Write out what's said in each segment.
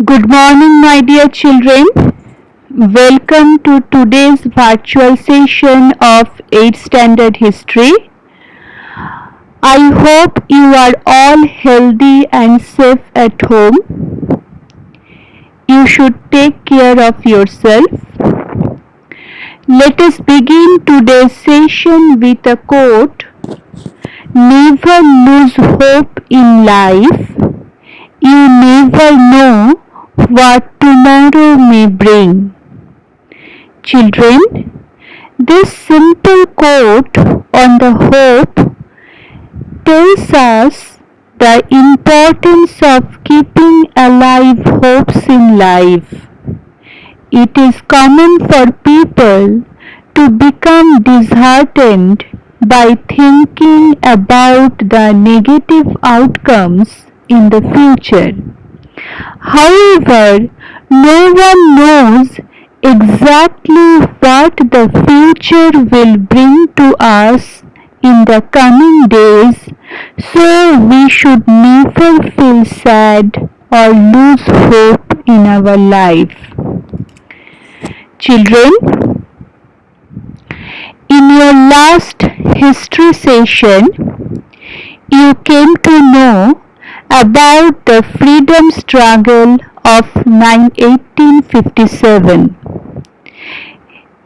Good morning, my dear children. Welcome to today's virtual session of 8th Standard History. I hope you are all healthy and safe at home. You should take care of yourself. Let us begin today's session with a quote. Never lose hope in life. You never know what tomorrow may bring. Children, this simple quote on the hope tells us the importance of keeping alive hopes in life. It is common for people to become disheartened by thinking about the negative outcomes in the future. However, no one knows exactly what the future will bring to us in the coming days, so we should never feel sad or lose hope in our life. Children, in your last history session, you came to know about the freedom struggle of 1857.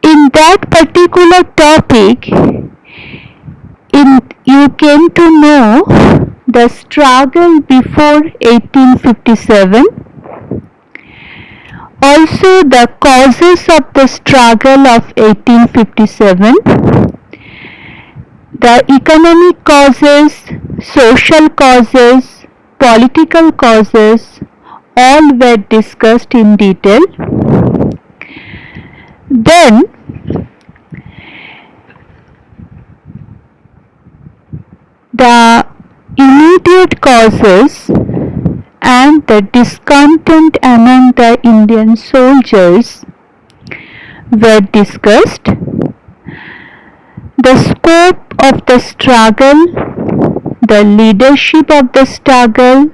In that particular topic, you came to know the struggle before 1857, also the causes of the struggle of 1857, the economic causes, social causes, political causes, all were discussed in detail. Then, the immediate causes and the discontent among the Indian soldiers were discussed. The scope of the struggle, the leadership of the struggle,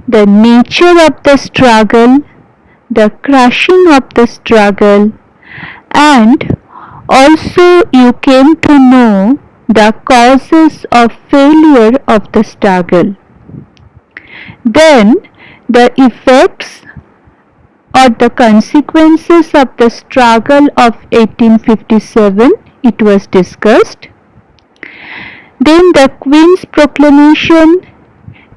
the nature of the struggle, the crushing of the struggle, and also you came to know the causes of failure of the struggle. Then the effects or the consequences of the struggle of 1857, it was discussed. Then the Queen's proclamation,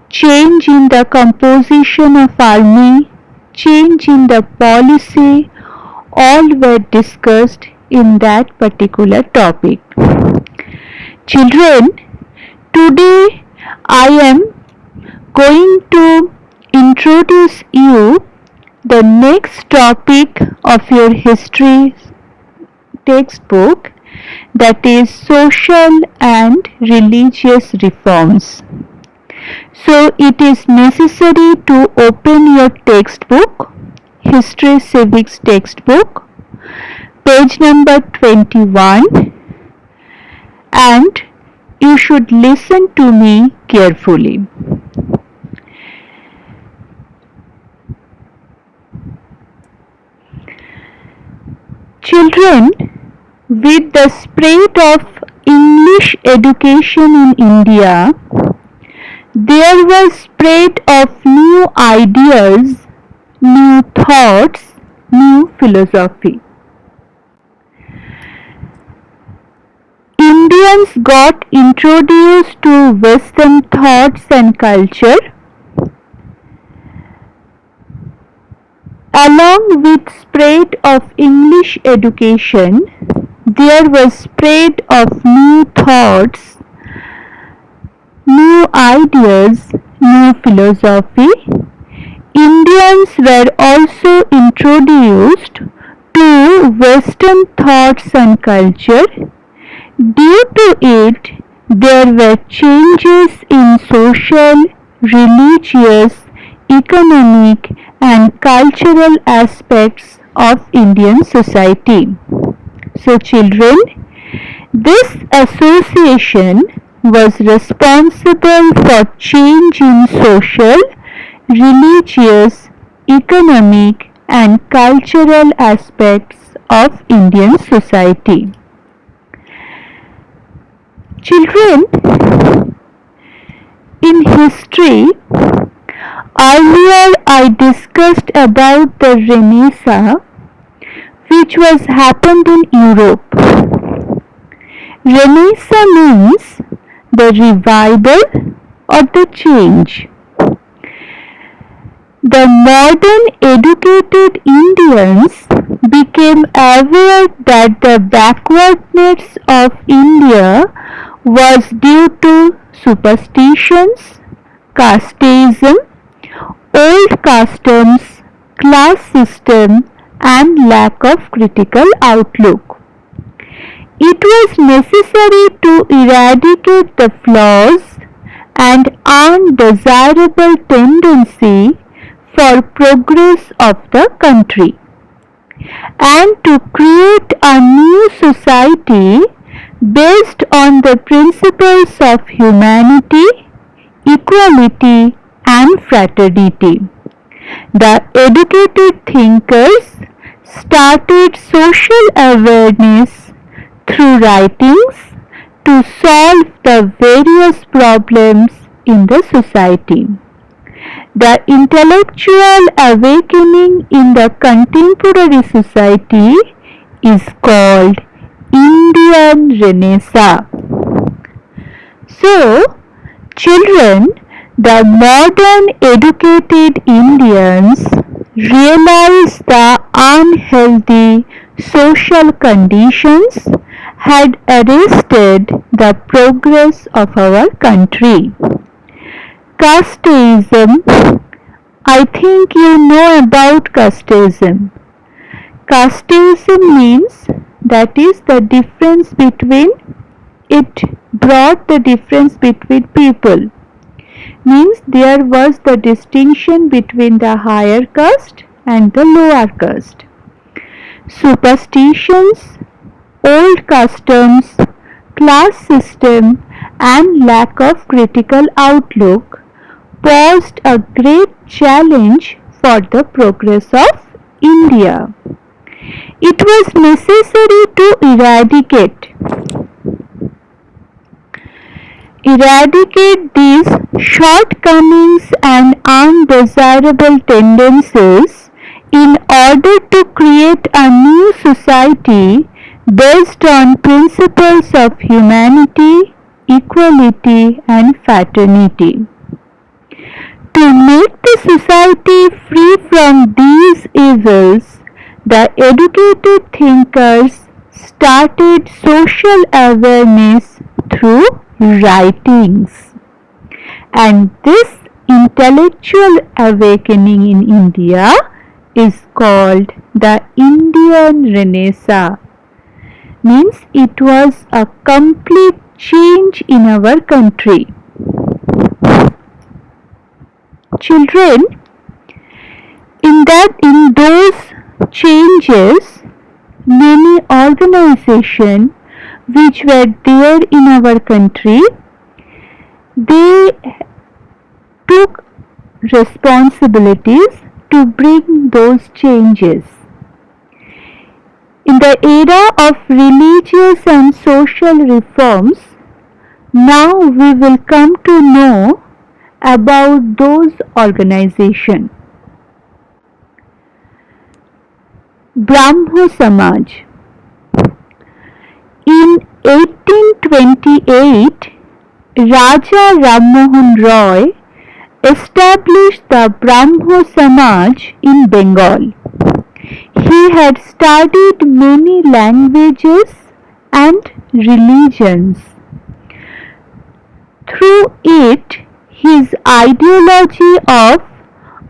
change in the composition of army, change in the policy, all were discussed in that particular topic. Children, today I am going to introduce you the next topic of your history textbook, that is social and religious reforms. So it is necessary to open your textbook, History Civics textbook, page number 21, and you should listen to me carefully. Children, with the spread of English education in India, there was spread of new ideas, new thoughts, new philosophy. Indians got introduced to Western thoughts and culture. Along with spread of English education, there was spread of new thoughts, new ideas, new philosophy. Indians were also introduced to Western thoughts and culture. Due to it, there were changes in social, religious, economic, and cultural aspects of Indian society. So children, this association was responsible for change in social, religious, economic and cultural aspects of Indian society. Children, in history, earlier I discussed about the Renaissance, which was happened in Europe. Renaissance means the revival or the change. The modern educated Indians became aware that the backwardness of India was due to superstitions, casteism, old customs, class system, and lack of critical outlook. It was necessary to eradicate the flaws and undesirable tendency for progress of the country, and to create a new society based on the principles of humanity, equality, and fraternity. The educated thinkers started social awareness through writings to solve the various problems in the society. The intellectual awakening in the contemporary society is called Indian Renaissance. So, children, the modern educated Indians realize the unhealthy social conditions had arrested the progress of our country. Casteism, I think you know about casteism. Casteism means that is the difference between, it brought the difference between people. Means there was the distinction between the higher caste and the lower caste. Superstitions, old customs, class system, and lack of critical outlook posed a great challenge for the progress of India. It was necessary to eradicate these shortcomings and undesirable tendencies in order to create a new society based on principles of humanity, equality, and fraternity. To make the society free from these evils, the educated thinkers started social awareness through writings. And this intellectual awakening in India is called the Indian Renaissance. Means it was a complete change in our country. Children, in those changes, many organizations which were there in our country, they took responsibilities to bring those changes. In the era of religious and social reforms, now we will come to know about those organizations. Brahma Samaj. In 1828, Raja Ram Mohan Roy established the Brahma Samaj in Bengal. He had studied many languages and religions. Through it, his ideology of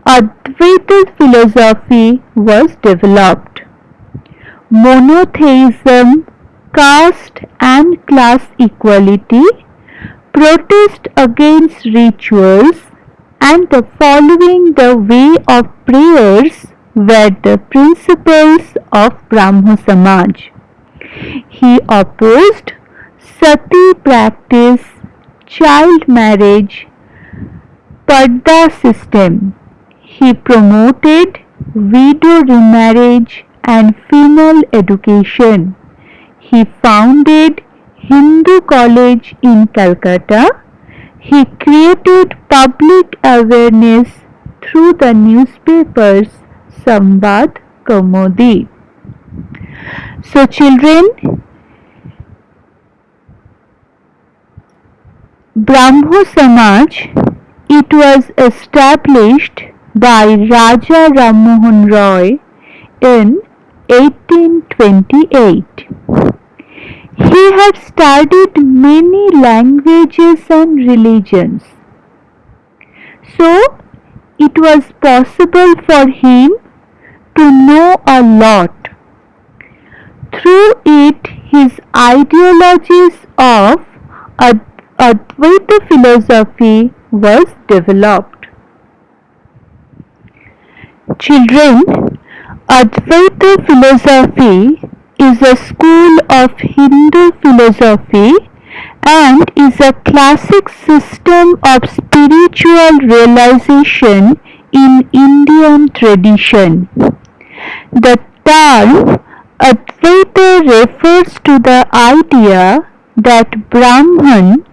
Advaita philosophy was developed. Monotheism, caste and class equality, protest against rituals, and the following the way of prayers were the principles of Brahma Samaj. He opposed sati practice, child marriage, Padda system. He promoted widow remarriage and female education. He founded Hindu College in Calcutta. He created public awareness through the newspapers Samvad Kaumudi. So children, Brahma Samaj, it was established by Raja Ram Mohan Roy in 1828. He had studied many languages and religions, so it was possible for him to know a lot. Through it, his ideologies of Advaita philosophy was developed. Children, Advaita philosophy is a school of Hindu philosophy and is a classic system of spiritual realization in Indian tradition. The term Advaita refers to the idea that Brahman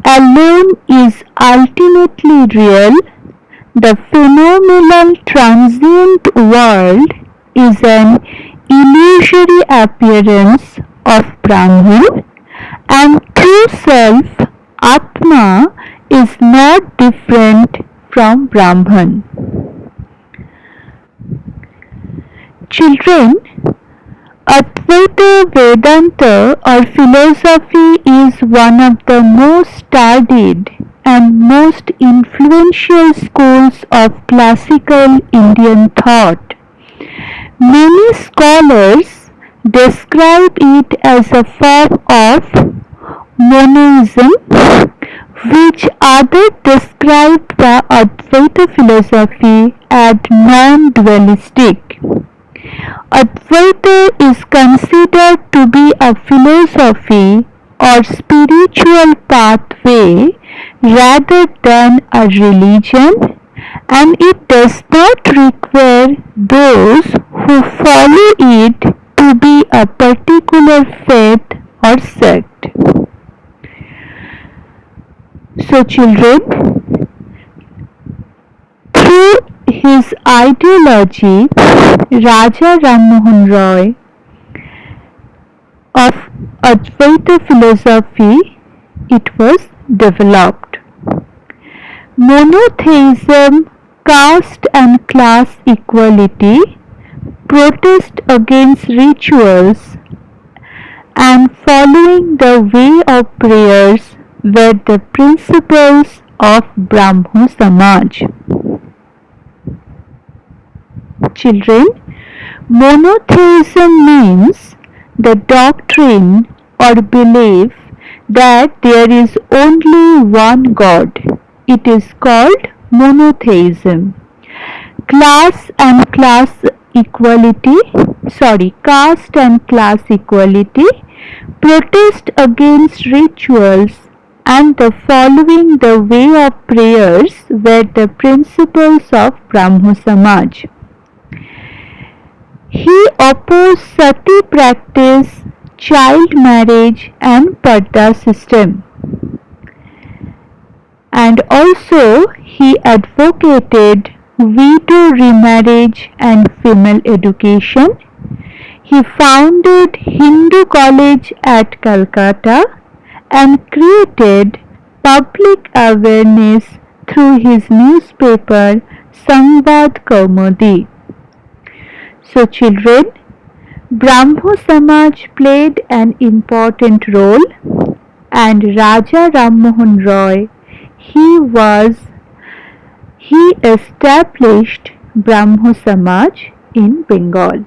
alone is ultimately real. The phenomenal transient world is an illusory appearance of Brahman, and true self, Atma, is not different from Brahman. Children, Advaita Vedanta or philosophy is one of the most studied and most influential schools of classical Indian thought. Many scholars describe it as a form of monism, which others describe the Advaita philosophy as non-dualistic. Advaita is considered to be a philosophy or spiritual pathway rather than a religion, and it does not require those who follow it to be a particular faith or sect. So children, through his ideology, Raja Ram Mohan Roy of Advaita philosophy, it was developed. Monotheism, caste and class equality, protest against rituals, and following the way of prayers were the principles of Brahma Samaj. Children, monotheism means the doctrine or belief that there is only one God. It is called monotheism. Caste and class equality, protest against rituals, and the following the way of prayers were the principles of Brahma Samaj. He opposed sati practice, child marriage and parda system. And also he advocated widow remarriage and female education. He founded Hindu College at Calcutta and created public awareness through his newspaper Samvad Kaumudi. So children, Brahma Samaj played an important role, and Raja Ram Mohan Roy, he established Brahma Samaj in Bengal.